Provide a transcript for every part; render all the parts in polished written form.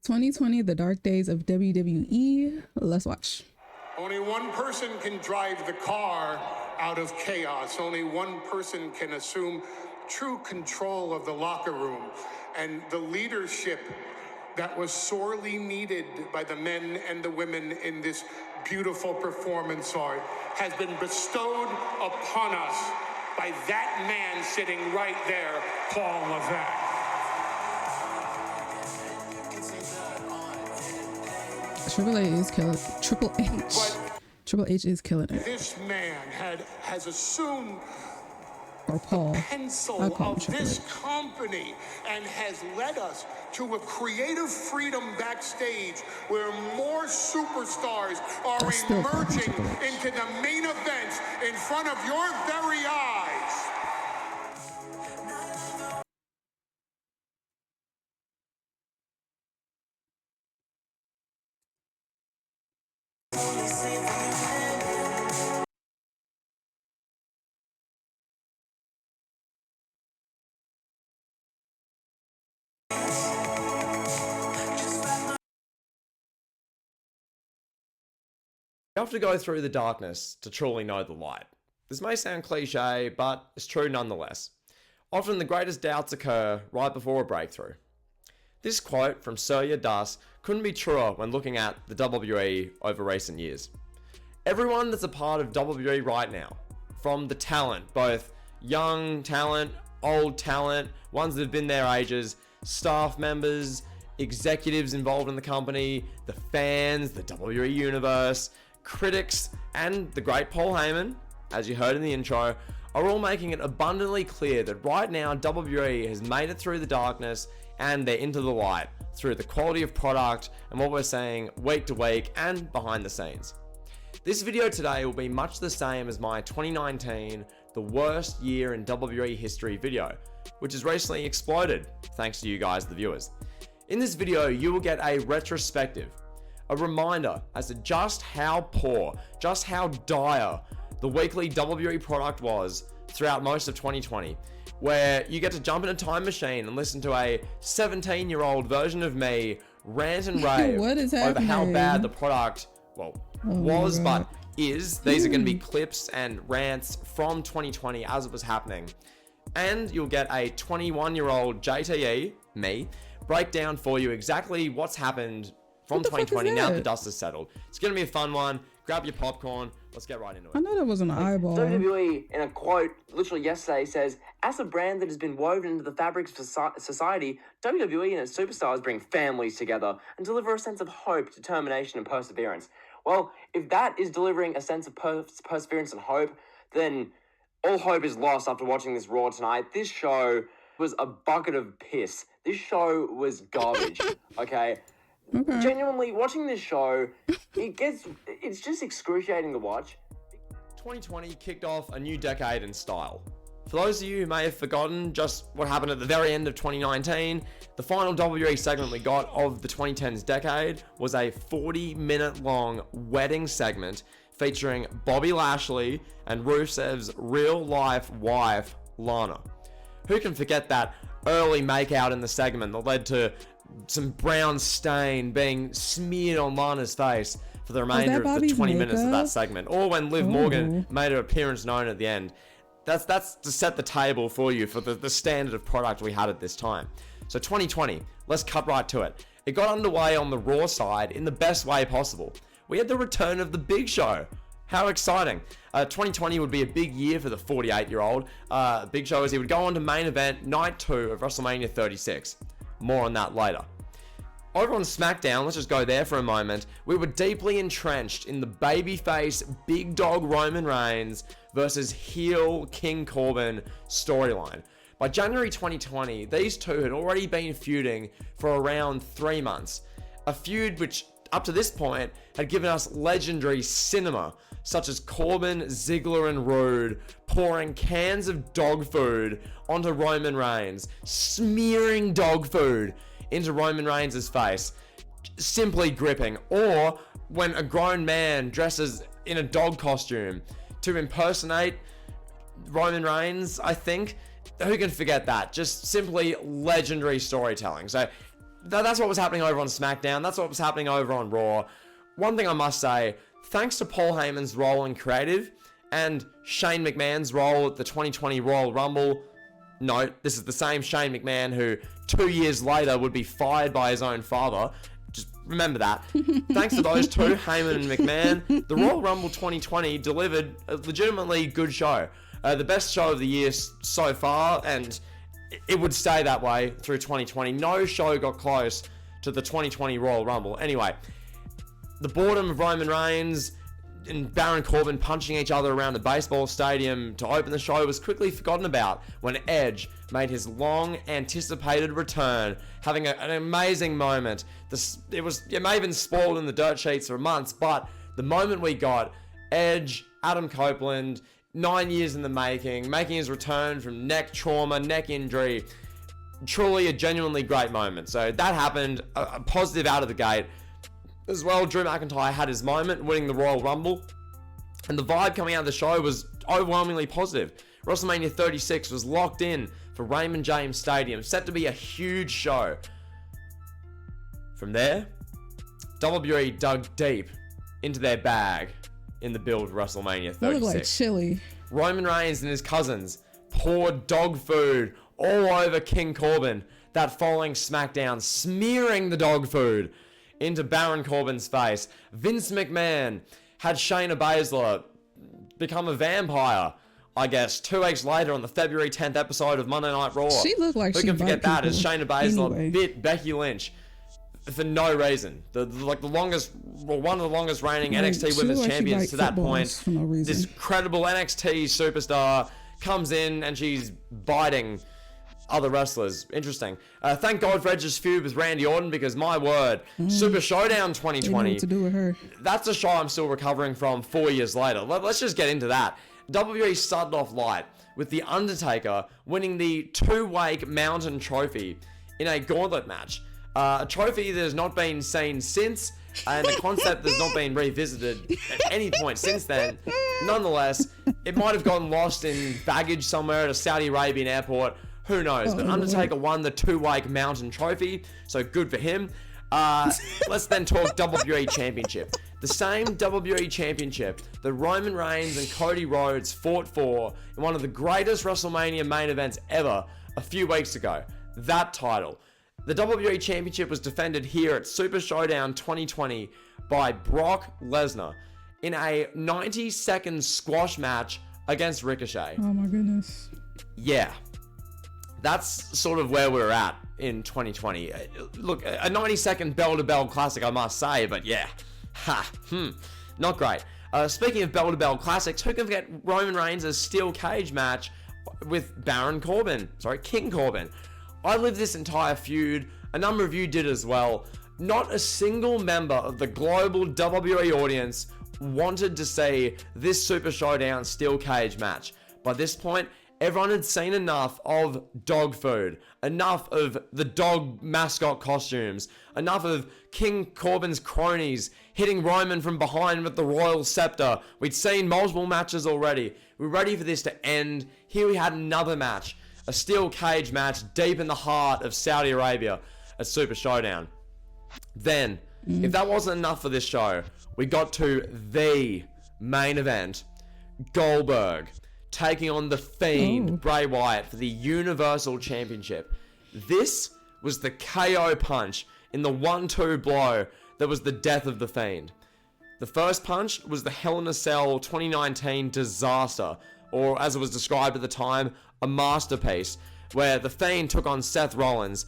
2020, The Dark Days of WWE. Let's watch. Only one person can drive the car out of chaos. Only one person can assume true control of the locker room. And the leadership that was sorely needed by the men and the women in this beautiful performance art has been bestowed upon us by that man sitting right there, Paul Levesque. Triple H is killing. Triple H is killing it. This man has assumed Or Paul. pencil of this company and has led us to a creative freedom backstage where more superstars are emerging into the main events in front of your very eyes. You have to go through the darkness to truly know the light. This may sound cliche, but it's true nonetheless. Often the greatest doubts occur right before a breakthrough. This quote from Sir Das couldn't be truer when looking at the WWE over recent years. Everyone that's a part of WWE right now, from the talent, both young talent, old talent, ones that have been there ages, staff members, executives involved in the company, the fans, the WWE universe, critics, and the great Paul Heyman, as you heard in the intro, are all making it abundantly clear that right now WWE has made it through the darkness and they're into the light through the quality of product and what we're seeing week to week and behind the scenes. This video today will be much the same as my 2019, the worst year in WWE history video, which has recently exploded thanks to you guys, the viewers. In this video, you will get a retrospective, a reminder as to just how poor, just how dire the weekly WWE product was throughout most of 2020, where you get to jump in a time machine and listen to a 17-year-old version of me rant and rave over how bad the product, was, but is. These are going to be clips and rants from 2020 as it was happening. And you'll get a 21-year-old JTE, me, break down for you exactly what's happened from 2020 now the dust has settled. It's going to be a fun one. Grab your popcorn. Let's get right into it. I know that was an eyeball. WWE, in a quote literally yesterday, says, as a brand that has been woven into the fabrics of society, WWE and its superstars bring families together and deliver a sense of hope, determination, and perseverance. Well, if that is delivering a sense of perseverance and hope, then all hope is lost after watching this Raw tonight. This show was a bucket of piss. This show was garbage, okay? Genuinely, watching this show, it's just excruciating to watch. 2020 kicked off a new decade in style. For those of you who may have forgotten just what happened at the very end of 2019, the final WWE segment we got of the 2010s decade was a 40-minute long wedding segment featuring Bobby Lashley and Rusev's real-life wife, Lana. Who can forget that early make-out in the segment that led to some brown stain being smeared on Lana's face for the remainder of the 20 minutes of that segment, or when Liv Morgan made her appearance known at the end. That's to set the table for you for the standard of product we had at this time. So 2020, let's cut right to it. It got underway on the Raw side in the best way possible. We had the return of the Big Show. How exciting. 2020 would be a big year for the 48-year-old Big Show as he would go on to main event night 2 of WrestleMania 36. More on that later. Over on SmackDown, let's just go there for a moment, we were deeply entrenched in the babyface big dog Roman Reigns versus heel King Corbin storyline. By January 2020, these two had already been feuding for around 3 months. A feud which, up to this point, had given us legendary cinema, such as Corbin, Ziggler, and Rude pouring cans of dog food onto Roman Reigns, smearing dog food into Roman Reigns' face, simply gripping. Or when a grown man dresses in a dog costume to impersonate Roman Reigns, I think. Who can forget that? Just simply legendary storytelling. So that's what was happening over on SmackDown. That's what was happening over on Raw. One thing I must say, thanks to Paul Heyman's role in creative and Shane McMahon's role at the 2020 Royal Rumble. Note, this is the same Shane McMahon who 2 years later would be fired by his own father. Just remember that. Thanks to those two, Heyman and McMahon, the Royal Rumble 2020 delivered a legitimately good show. The best show of the year so far, and it would stay that way through 2020. No show got close to the 2020 Royal Rumble. Anyway, the boredom of Roman Reigns and Baron Corbin punching each other around a baseball stadium to open the show was quickly forgotten about when Edge made his long-anticipated return, having an amazing moment. It may have been spoiled in the dirt sheets for months, but the moment we got, Edge, Adam Copeland, 9 years in the making his return from neck trauma, neck injury, truly a genuinely great moment. So that happened, a positive out of the gate. As well, Drew McIntyre had his moment, winning the Royal Rumble, and the vibe coming out of the show was overwhelmingly positive. WrestleMania 36 was locked in for Raymond James Stadium, set to be a huge show. From there, WWE dug deep into their bag in the build of WrestleMania 36. That looked like chili. Roman Reigns and his cousins poured dog food all over King Corbin that following SmackDown, smearing the dog food into Baron Corbin's face. Vince McMahon had Shayna Baszler become a vampire, I guess, 2 weeks later on the February 10th episode of Monday Night Raw. She looked like Who she can forget bite that as people. Shayna Baszler Anyway. bit Becky Lynch for no reason. The longest, well, one of the longest reigning Like, NXT she Women's looked like she Champions bite to that point. footballs for no reason. This credible NXT superstar comes in and she's biting other wrestlers. Interesting. Thank God for Edge's feud with Randy Orton, because my word, Super Showdown They know 2020, what to do with her. that's a show I'm still recovering from 4 years later. Let's just get into that. WWE started off light with The Undertaker winning the two-wake mountain trophy in a gauntlet match. A trophy that has not been seen since, and a concept that's not been revisited at any point since then. Nonetheless, it might have gotten lost in baggage somewhere at a Saudi Arabian airport. Who knows? But Undertaker won the two-wake mountain trophy, so good for him. Let's then talk WWE Championship. The same WWE Championship that Roman Reigns and Cody Rhodes fought for in one of the greatest WrestleMania main events ever a few weeks ago. That title. The WWE Championship was defended here at Super Showdown 2020 by Brock Lesnar in a 90-second squash match against Ricochet. Oh my goodness. Yeah. That's sort of where we're at in 2020. Look, a 90-second bell-to-bell classic, I must say, but yeah. Not great. Speaking of bell-to-bell classics, who can forget Roman Reigns' steel cage match with King Corbin. I lived this entire feud. A number of you did as well. Not a single member of the global WWE audience wanted to see this Super Showdown steel cage match. By this point, everyone had seen enough of dog food, enough of the dog mascot costumes, enough of King Corbin's cronies hitting Roman from behind with the royal scepter. We'd seen multiple matches already. We're ready for this to end. Here we had another match, a steel cage match deep in the heart of Saudi Arabia at Super Showdown. Then, if that wasn't enough for this show, we got to the main event, Goldberg taking on the Fiend, Bray Wyatt, for the Universal Championship. This was the KO punch in the 1-2 blow that was the death of the Fiend. The first punch was the Hell in a Cell 2019 disaster, or as it was described at the time, a masterpiece, where the Fiend took on Seth Rollins.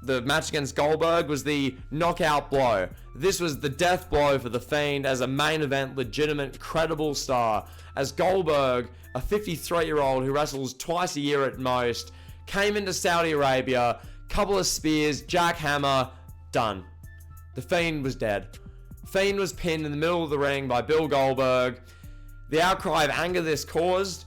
The match against Goldberg, was the knockout blow. This was the death blow for the Fiend as a main event legitimate credible star, as Goldberg, a 53-year-old who wrestles twice a year at most, came into Saudi Arabia, couple of spears, jackhammer, done. The Fiend was dead. Fiend was pinned in the middle of the ring by Bill Goldberg. The outcry of anger this caused,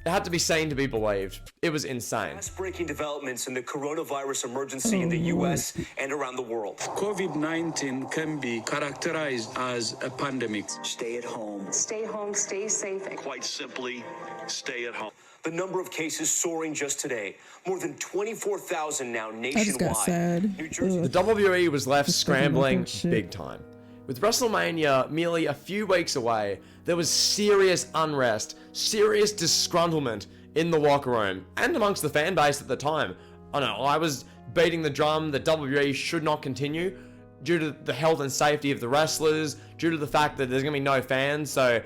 it had to be seen to be believed. It was insane. Breaking developments in the coronavirus emergency in the U.S. and around the world. COVID-19 can be characterized as a pandemic. Stay at home. Stay home, stay safe. Quite simply, stay at home. The number of cases soaring just today. More than 24,000 now I just got nationwide. sad. New Jersey. The WWE was left Just thinking about scrambling that shit. big time. With WrestleMania merely a few weeks away, there was serious unrest, serious disgruntlement in the locker room and amongst the fan base at the time. I know, I was beating the drum that WWE should not continue due to the health and safety of the wrestlers, due to the fact that there's going to be no fans, so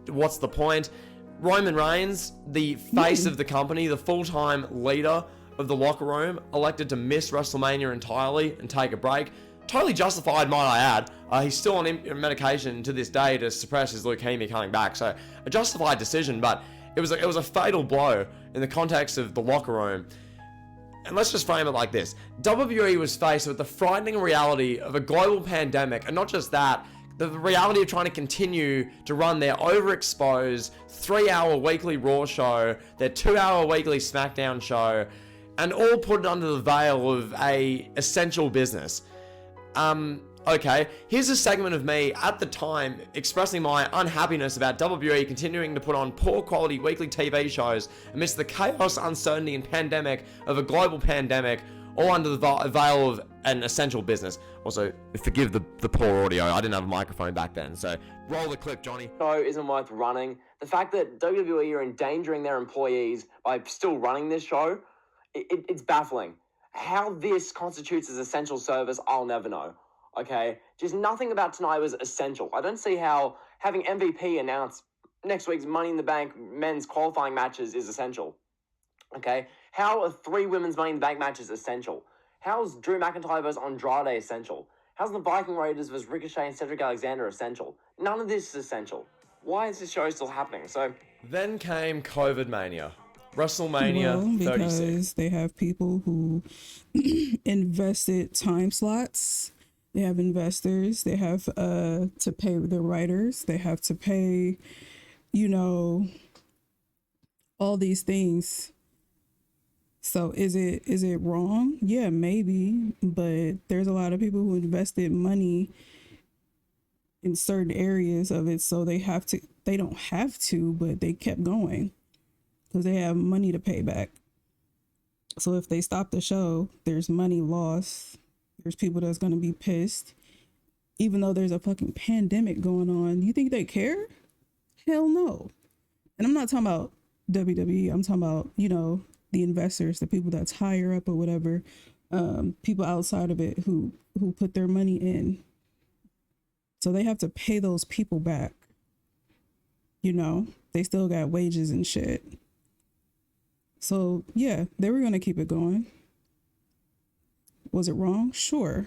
what's the point? Roman Reigns, the face of the company, the full-time leader of the locker room, elected to miss WrestleMania entirely and take a break. Totally justified, might I add. He's still on medication to this day to suppress his leukemia coming back, so a justified decision, but it was a fatal blow in the context of the locker room. And let's just frame it like this. WWE was faced with the frightening reality of a global pandemic, and not just that, the reality of trying to continue to run their overexposed 3-hour weekly Raw show, their 2-hour weekly SmackDown show, and all put it under the veil of a essential business. Okay, here's a segment of me at the time expressing my unhappiness about WWE continuing to put on poor quality weekly TV shows amidst the chaos, uncertainty, and pandemic of a global pandemic, all under the veil of an essential business. Also, forgive the poor audio, I didn't have a microphone back then, so roll the clip, Johnny. Show isn't worth running. The fact that WWE are endangering their employees by still running this show, it's baffling. How this constitutes as essential service, I'll never know. Okay, just nothing about tonight was essential. I don't see how having MVP announce next week's Money in the Bank men's qualifying matches is essential. Okay, how are 3 women's Money in the Bank matches essential? How's Drew McIntyre versus Andrade essential? How's the Viking Raiders versus Ricochet and Cedric Alexander essential? None of this is essential. Why is this show still happening? So Then came COVID Mania. WrestleMania Well, 36. because they have people who invested time slots. They have investors. They have to pay the writers. They have to pay, all these things. So is it wrong? Yeah, maybe. But there's a lot of people who invested money in certain areas of it, so they don't have to, but they kept going because they have money to pay back. So if they stop the show, there's money lost. There's people that's going to be pissed. Even though there's a fucking pandemic going on, you think they care? Hell no. And I'm not talking about WWE. I'm talking about, the investors, the people that's higher up or whatever, people outside of it who put their money in. So they have to pay those people back. They still got wages and shit. So yeah, they were going to keep it going. Was it wrong? Sure.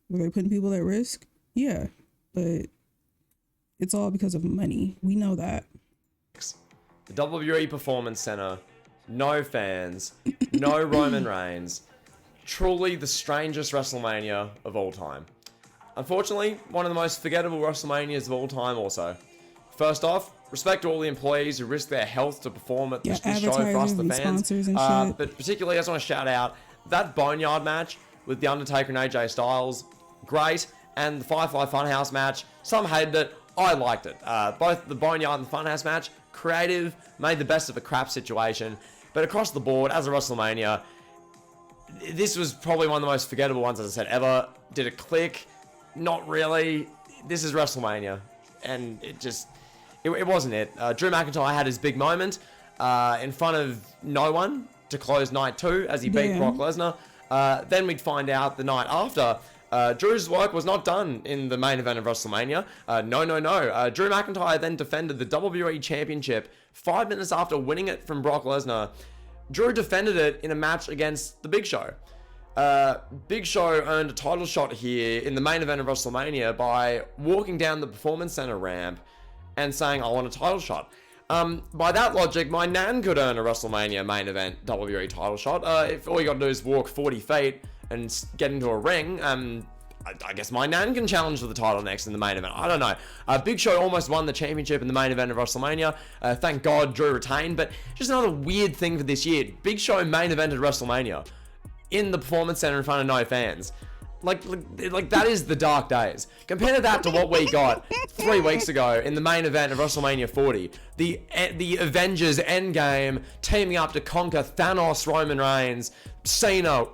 Were they putting people at risk? Yeah. But it's all because of money. We know that. The WWE Performance Center, no fans, no Roman Reigns. Truly the strangest WrestleMania of all time. Unfortunately, one of the most forgettable WrestleManias of all time also. First off, respect to all the employees who risk their health to perform at this show for us, the fans. Sponsors and shit. But particularly, I just want to shout out that Boneyard match with The Undertaker and AJ Styles. Great. And the Firefly Funhouse match. Some hated it. I liked it. Both the Boneyard and the Funhouse match, creative, made the best of a crap situation. But across the board, as a WrestleMania, this was probably one of the most forgettable ones, as I said, ever. Did it click? Not really. This is WrestleMania. And it wasn't it. Drew McIntyre had his big moment in front of no one to close night 2 as he beat Brock Lesnar. Then we'd find out the night after, Drew's work was not done in the main event of WrestleMania. No. Drew McIntyre then defended the WWE Championship 5 minutes after winning it from Brock Lesnar. Drew defended it in a match against the Big Show. Big Show earned a title shot here in the main event of WrestleMania by walking down the Performance Center ramp and saying, I want a title shot. By that logic, my nan could earn a WrestleMania main event WWE title shot. If all you gotta do is walk 40 feet and get into a ring, I guess my nan can challenge for the title next in the main event. I don't know. Big Show almost won the championship in the main event of WrestleMania. Thank God Drew retained, but just another weird thing for this year. Big Show main evented WrestleMania in the Performance Center in front of no fans. Like that is the Dark Days. Compare that to what we got 3 weeks ago in the main event of WrestleMania 40. The Avengers Endgame teaming up to conquer Thanos, Roman Reigns, Cena,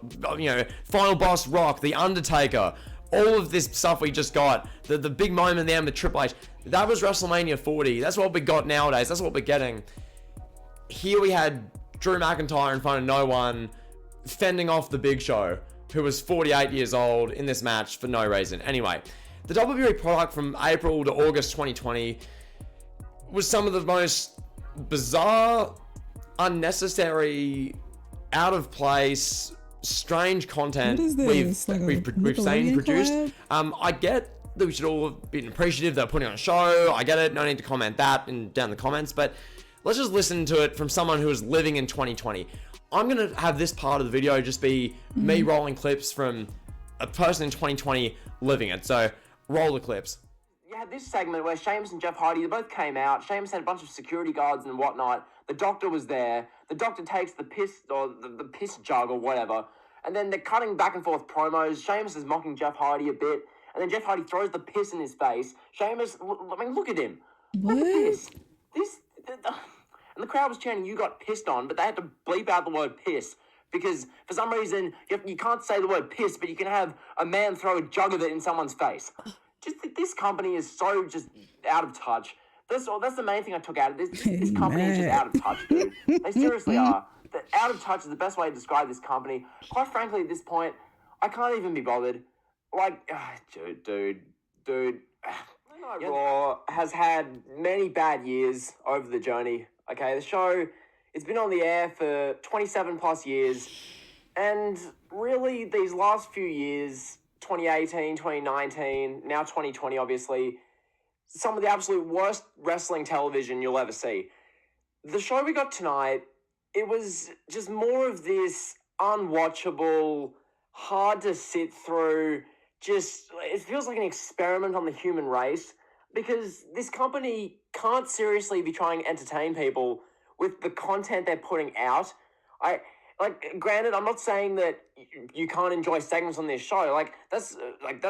Final Boss Rock, The Undertaker. All of this stuff we just got. The big moment there with Triple H. That was WrestleMania 40. That's what we got nowadays. That's what we're getting. Here we had Drew McIntyre in front of no one, fending off the Big Show, who was 48 years old in this match for no reason. Anyway, the WWE product from April to August 2020 was some of the most bizarre, unnecessary, out of place, strange content we've seen produced. I get that we should all have been appreciative they're putting on a show. I get it. No need to comment that down in the comments, but let's just listen to it from someone who is living in 2020. I'm going to have this part of the video just be me rolling clips from a person in 2020 living it. So, roll the clips. You had this segment where Sheamus and Jeff Hardy, they both came out. Sheamus had a bunch of security guards and whatnot. The doctor was there. The doctor takes the piss, or the piss jug or whatever. And then they're cutting back and forth promos. Sheamus is mocking Jeff Hardy a bit. And then Jeff Hardy throws the piss in his face. Sheamus, look at him. What? Look at this. And the crowd was chanting, "You got pissed on," but they had to bleep out the word piss because for some reason you can't say the word piss, but you can have a man throw a jug of it in someone's face. Just this company is so just out of touch. That's the main thing I took out of this. This company is just out of touch, dude. They seriously are. Out of touch is the best way to describe this company. Quite frankly, at this point, I can't even be bothered. Like, dude. Raw has had many bad years over the journey. Okay, the show, it's been on the air for 27 plus years, and really these last few years, 2018, 2019, now 2020 obviously, some of the absolute worst wrestling television you'll ever see. The show we got tonight, it was just more of this unwatchable, hard to sit through, it feels like an experiment on the human race. Because this company can't seriously be trying to entertain people with the content they're putting out. Granted, I'm not saying that you can't enjoy segments on this show. That's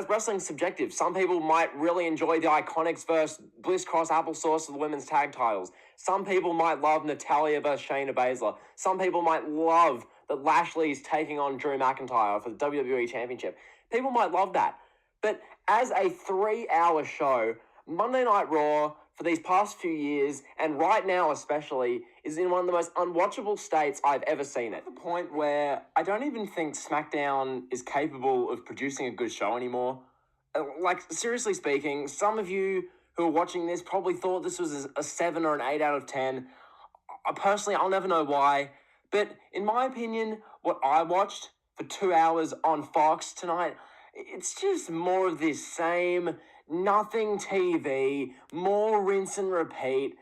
wrestling subjective. Some people might really enjoy the Iconics versus Bliss Cross Applesauce of the women's tag titles. Some people might love Natalya versus Shayna Baszler. Some people might love that Lashley's taking on Drew McIntyre for the WWE Championship. People might love that. But as a 3-hour show, Monday Night Raw, for these past few years, and right now especially, is in one of the most unwatchable states I've ever seen it. At the point where I don't even think SmackDown is capable of producing a good show anymore. Seriously speaking, some of you who are watching this probably thought this was a 7 or an 8 out of 10. Personally, I'll never know why. But in my opinion, what I watched for 2 hours on Fox tonight, it's just more of this same nothing TV, more rinse and repeat.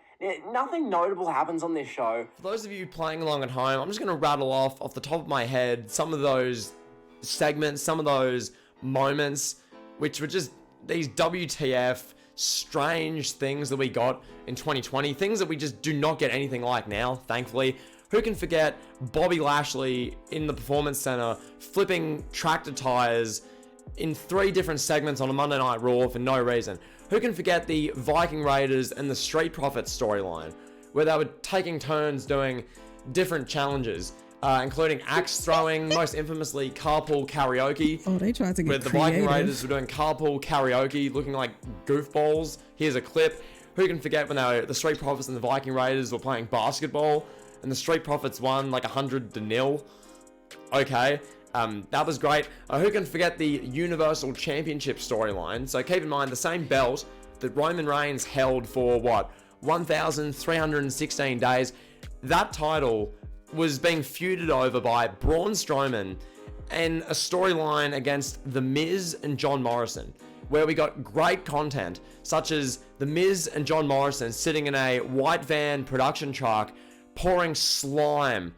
Nothing notable happens on this show. For those of you playing along at home, I'm just going to rattle off the top of my head some of those segments, some of those moments, which were just these WTF strange things that we got in 2020, things that we just do not get anything like now, thankfully. Who can forget Bobby Lashley in the Performance Center flipping tractor tires in 3 different segments on a Monday Night Raw for no reason? Who can forget the Viking Raiders and the Street Profits storyline, where they were taking turns doing different challenges, including axe throwing, most infamously carpool karaoke. Oh, they tried to get where the Viking Raiders were doing carpool karaoke, looking like goofballs. Here's a clip. Who can forget when the Street Profits and the Viking Raiders were playing basketball, and the Street Profits won like 100-0? Okay. That was great. Who can forget the Universal Championship storyline? So keep in mind, the same belt that Roman Reigns held for, 1,316 days, that title was being feuded over by Braun Strowman and a storyline against The Miz and John Morrison, where we got great content, such as The Miz and John Morrison sitting in a white van production truck, pouring slime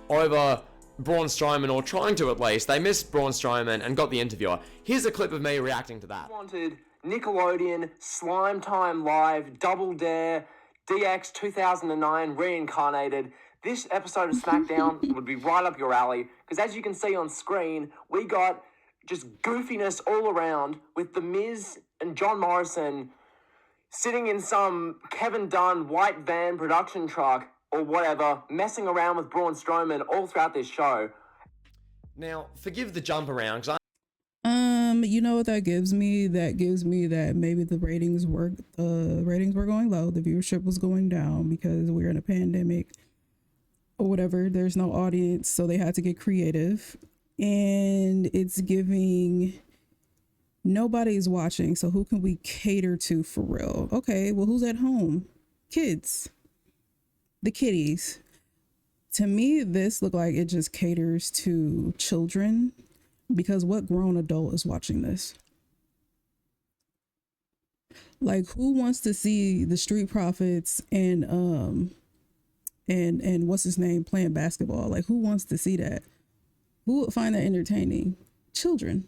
over Braun Strowman, or trying to at least. They missed Braun Strowman and got the interviewer. Here's a clip of me reacting to that. Wanted Nickelodeon, Slime Time Live, Double Dare, DX 2009 reincarnated. This episode of SmackDown would be right up your alley, because as you can see on screen, we got just goofiness all around, with The Miz and John Morrison sitting in some Kevin Dunn white van production truck or whatever, messing around with Braun Strowman all throughout this show. Now, forgive the jump around, because you know what that gives me? That gives me that maybe the ratings were going low, the viewership was going down because we're in a pandemic or whatever. There's no audience, so they had to get creative, and it's giving nobody's watching, so who can we cater to for real? Okay, well, who's at home? Kids, the kiddies. To me, this looked like it just caters to children, because what grown adult is watching this? Like, who wants to see the Street Profits and what's his name playing basketball? Like, who wants to see that? Who would find that entertaining? Children.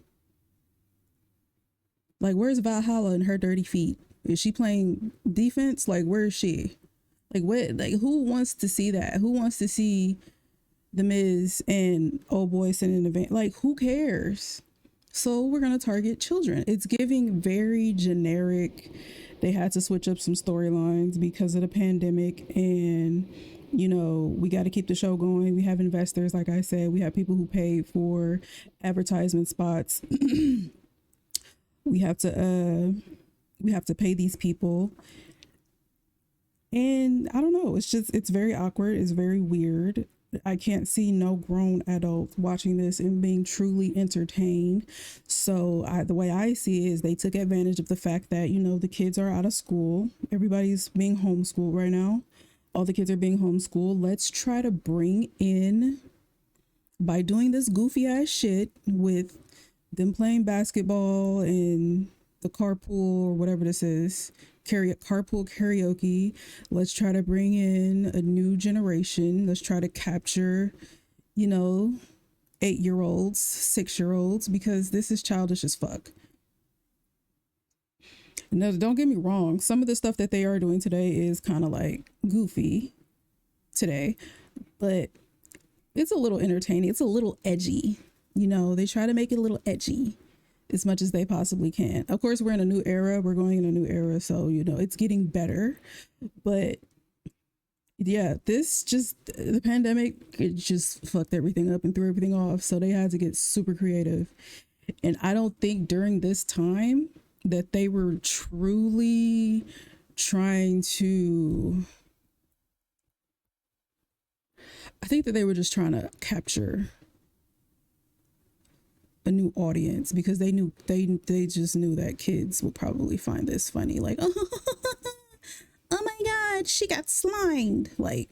Like, where's Valhalla and her dirty feet? Is she playing defense? Like, where is she? Like, what? Like, who wants to see that? Who wants to see The Miz and old boy sitting in the van? Like, who cares? So we're gonna target children. It's giving very generic. They had to switch up some storylines because of the pandemic, and you know, we got to keep the show going. We have investors, like I said. We have people who paid for advertisement spots. We have to pay these people. And I don't know, it's very awkward. It's very weird. I can't see no grown adult watching this and being truly entertained. So the way I see it is they took advantage of the fact that, you know, the kids are out of school. Everybody's being homeschooled right now. All the kids are being homeschooled. Let's try to bring in, by doing this goofy ass shit with them playing basketball and the carpool or whatever this is, carpool karaoke. Let's try to bring in a new generation. Let's try to capture, you know, 8-year-olds, 6-year-olds, because this is childish as fuck. No, don't get me wrong. Some of the stuff that they are doing today is kind of like goofy today, but it's a little entertaining. It's a little edgy. You know, they try to make it a little edgy as much as they possibly can. Of course, we're in a new era. We're going in a new era. So, you know, it's getting better. But yeah, the pandemic, it just fucked everything up and threw everything off. So they had to get super creative. And I don't think during this time that they were truly trying to, I think that they were just trying to capture a new audience, because they just knew that kids would probably find this funny. Like, oh my God, she got slimed. Like,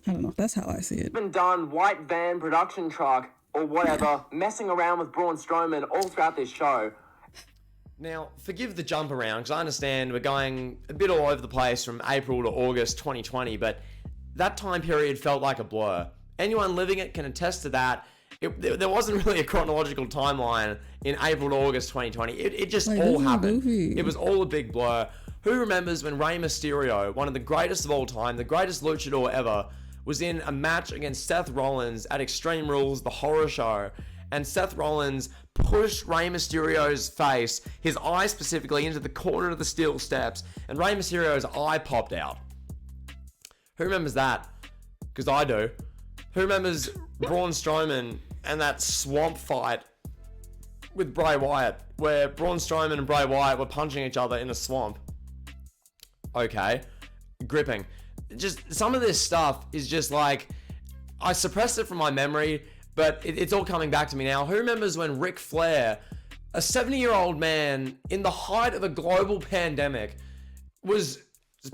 I don't know. That's how I see it. Been done white van production truck or whatever, messing around with Braun Strowman all throughout this show. Now, forgive the jump around, because I understand we're going a bit all over the place from April to August 2020, but that time period felt like a blur. Anyone living it can attest to that. There wasn't really a chronological timeline in April to August 2020. It just like, all happened. Goofy. It was all a big blur. Who remembers when Rey Mysterio, one of the greatest of all time, the greatest luchador ever, was in a match against Seth Rollins at Extreme Rules, the horror show, and Seth Rollins pushed Rey Mysterio's face, his eye specifically, into the corner of the steel steps, and Rey Mysterio's eye popped out. Who remembers that? Because I do. Who remembers Braun Strowman and that swamp fight with Bray Wyatt, where Braun Strowman and Bray Wyatt were punching each other in a swamp? Okay. Gripping. Just some of this stuff is just like, I suppressed it from my memory, but it's all coming back to me now. Who remembers when Ric Flair, a 70-year-old man in the height of a global pandemic, was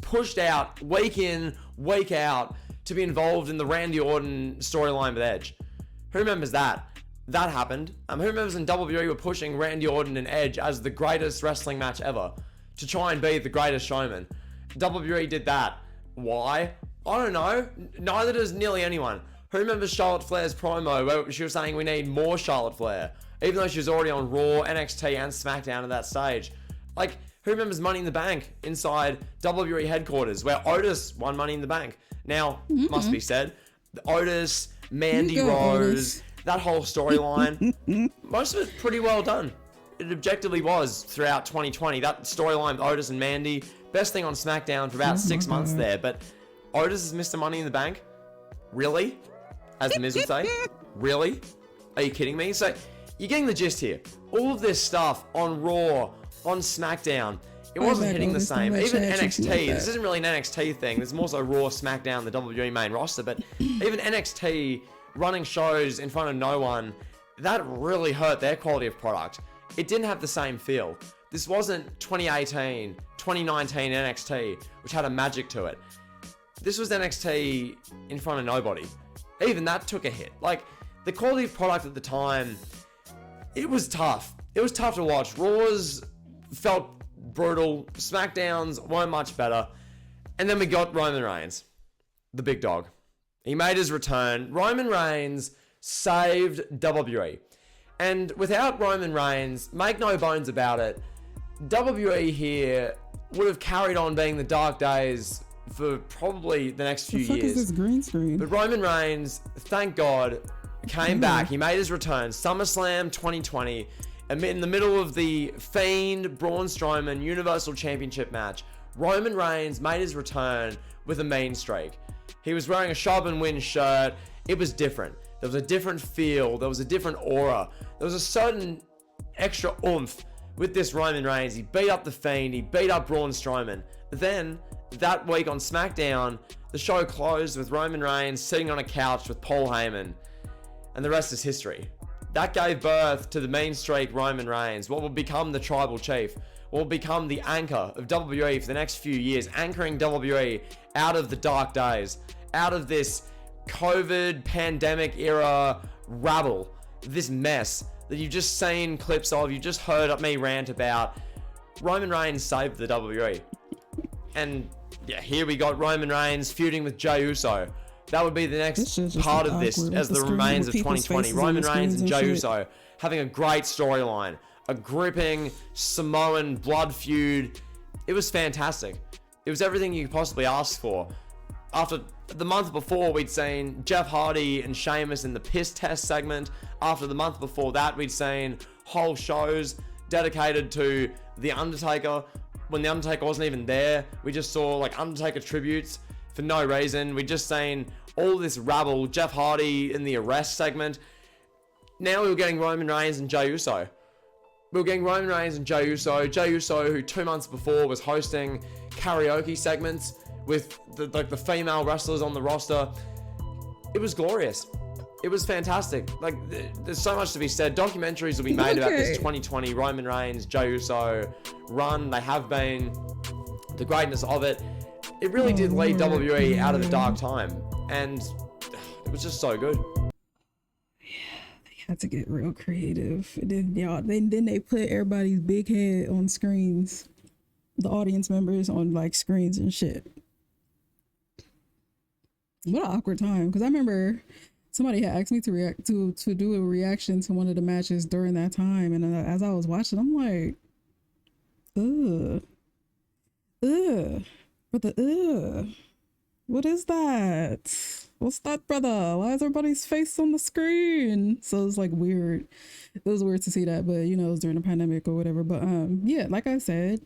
pushed out week in, week out to be involved in the Randy Orton storyline with Edge? Who remembers that? That happened. Who remembers when WWE were pushing Randy Orton and Edge as the greatest wrestling match ever to try and be the greatest showman? WWE did that. Why? I don't know. Neither does nearly anyone. Who remembers Charlotte Flair's promo where she was saying we need more Charlotte Flair, even though she was already on Raw, NXT, and SmackDown at that stage? Like, who remembers Money in the Bank inside WWE headquarters where Otis won Money in the Bank? Now, must be said, Otis, Mandy Rose, that whole storyline, most of it's pretty well done. It objectively was throughout 2020. That storyline with Otis and Mandy, best thing on SmackDown for about 6 months there. But Otis is Mr. Money in the Bank? Really? As the Miz would say? Really? Are you kidding me? So, you're getting the gist here. All of this stuff on Raw, on SmackDown, it wasn't hitting the same. Even NXT, this isn't really an NXT thing. There's more so Raw, SmackDown, the WWE main roster. But even NXT running shows in front of no one, that really hurt their quality of product. It didn't have the same feel. This wasn't 2018, 2019 NXT, which had a magic to it. This was NXT in front of nobody. Even that took a hit. Like, the quality of product at the time, it was tough. It was tough to watch. Raws felt brutal. SmackDowns weren't much better. And then we got Roman Reigns, the big dog. He made his return. Roman Reigns saved WWE. And without Roman Reigns, make no bones about it, WWE here would have carried on being the Dark Days for probably the next few years. What the fuck is this green screen? But Roman Reigns, thank God, came back. He made his return. SummerSlam 2020, in the middle of the Fiend Braun Strowman Universal Championship match. Roman Reigns made his return with a mean streak. He was wearing a Shove and Win shirt. It was different. There was a different feel. There was a different aura. There was a certain extra oomph with this Roman Reigns. He beat up the Fiend. He beat up Braun Strowman. Then, that week on SmackDown, the show closed with Roman Reigns sitting on a couch with Paul Heyman. And the rest is history. That gave birth to the mean streak Roman Reigns, what would become the Tribal Chief, what will become the anchor of WWE for the next few years, anchoring WWE out of the dark days, out of this COVID pandemic era rabble, this mess that you've just seen clips of, you've just heard me rant about. Roman Reigns saved the WWE. And yeah, here we got Roman Reigns feuding with Jey Uso. That would be the next part of this as the remains of 2020. Roman Reigns and Jey Uso having a great storyline, a gripping Samoan blood feud. It was fantastic. It was everything you could possibly ask for. After the month before, we'd seen Jeff Hardy and Sheamus in the piss test segment. After the month before that, we'd seen whole shows dedicated to The Undertaker. When The Undertaker wasn't even there, we just saw like Undertaker tributes for no reason. We'd just seen all this rabble, Jeff Hardy in the arrest segment. Now we were getting Roman Reigns and Jey Uso. We were getting Roman Reigns and Jey Uso. Jey Uso, who 2 months before was hosting karaoke segments with the female wrestlers on the roster. It was glorious. It was fantastic. Like, there's so much to be said. Documentaries will be made about this 2020 Roman Reigns, Jey Uso run. They have been. The greatness of it. It really did lead WWE out of the dark time. And it was just so good. They had to get real creative. Then they put everybody's big head on screens. The audience members on like screens and shit. What an awkward time. Because I remember somebody had asked me to do a reaction to one of the matches during that time. And as I was watching, I'm like, what is that? What's that, brother? Why is everybody's face on the screen? So it's like weird. It was weird to see that, but you know, it was during the pandemic or whatever. But yeah, like I said,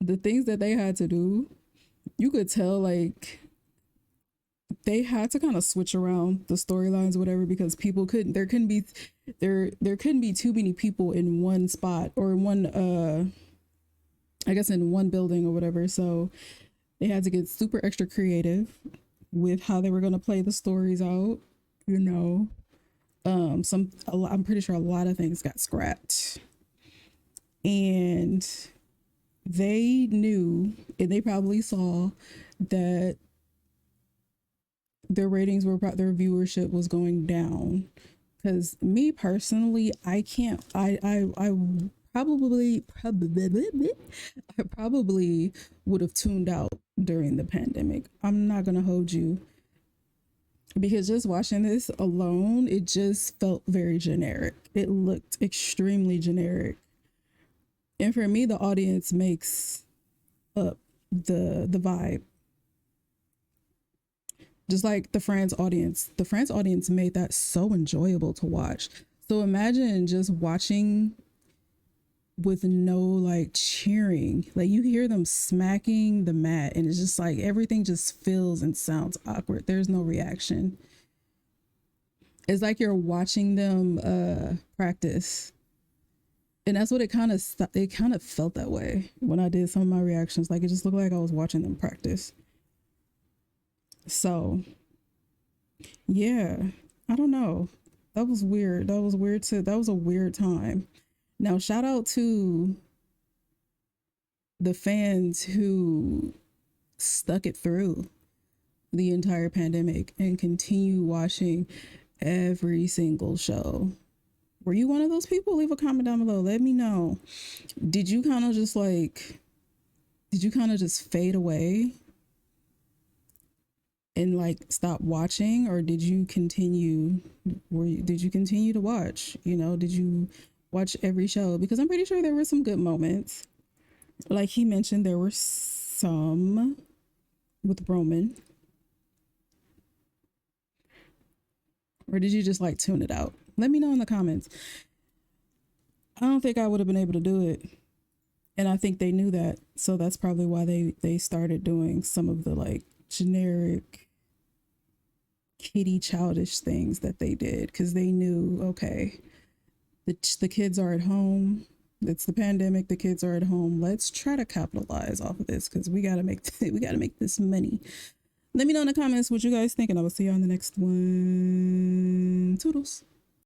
the things that they had to do, you could tell like they had to kind of switch around the storylines or whatever, because people there couldn't be too many people in one spot or in one I guess in one building or whatever. So they had to get super extra creative with how they were going to play the stories out, you know. I'm pretty sure a lot of things got scrapped. And they knew, and they probably saw that their ratings were, their viewership was going down. Because me personally, I probably would have tuned out during the pandemic. I'm not gonna hold you, because just watching this alone, it just felt very generic. It looked extremely generic. And for me, the audience makes up the vibe. Just like the France audience made that so enjoyable to watch. So imagine just watching with no like cheering. Like you hear them smacking the mat and it's just like everything just feels and sounds awkward. There's no reaction. It's like you're watching them practice. And that's what it kind of felt that way when I did some of my reactions. Like it just looked like I was watching them practice. So yeah, I don't know. That was weird. That was a weird time. Now, shout out to the fans who stuck it through the entire pandemic and continue watching every single show. Were you one of those people? Leave a comment down below. Let me know. Did you kind of just fade away and like stop watching, or did you continue to watch? You know, did you watch every show? Because I'm pretty sure there were some good moments. Like he mentioned, there were some with Roman. Or did you just like tune it out? Let me know in the comments. I don't think I would have been able to do it. And I think they knew that. So that's probably why they started doing some of the like generic kiddie childish things that they did. Because they knew, okay, the kids are at home. It's the pandemic. The kids are at home. Let's try to capitalize off of this because we gotta make this money. Let me know in the comments what you guys think, and I will see you on the next one. Toodles.